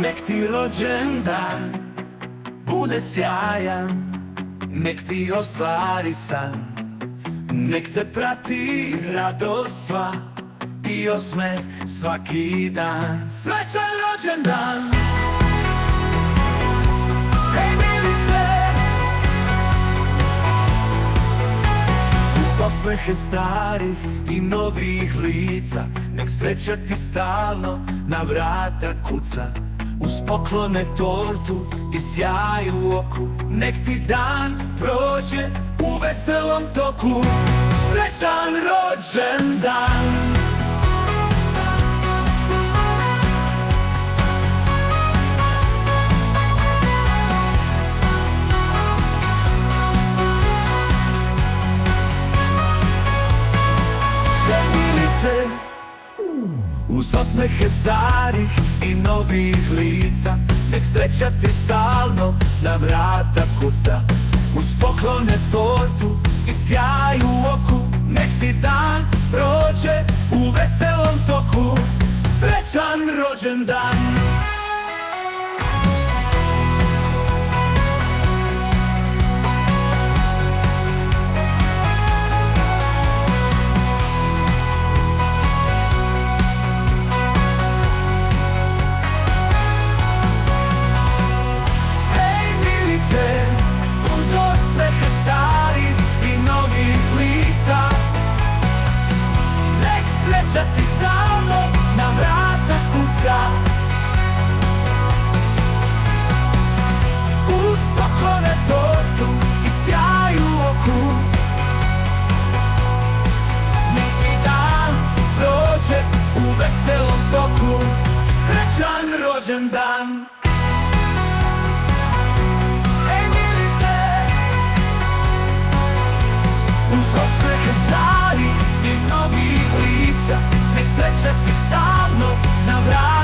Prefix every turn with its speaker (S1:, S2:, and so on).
S1: nek ti rođendan bude sjajan, nek ti ostvari san, nek te prati radost sva i osmeh svaki dan. Srećan rođendan! Hej Milice! Uz osmehe starih i novih lica, nek sreća ti stalno na vrata kuca. Uz poklone, tortu i sjaj u oku, nek ti dan prođe u veselom toku. Srećan rođendan! Uz osmehe starih i novih lica, nek sreća ti stalno na vrata kuca. Uz poklone, tortu i sjaj u oku, nek ti dan prođe u veselom toku. Srećan rođendan! Uz osmehe starih i novih lica, nek sreća ti stalno na vrata kuca. Uz poklone, tortu i sjaj u oku, nek ti dan prođe u veselom toku. Srećan rođendan! Uz osmehe starih i novih lica, nek sreća ti stalno na vrata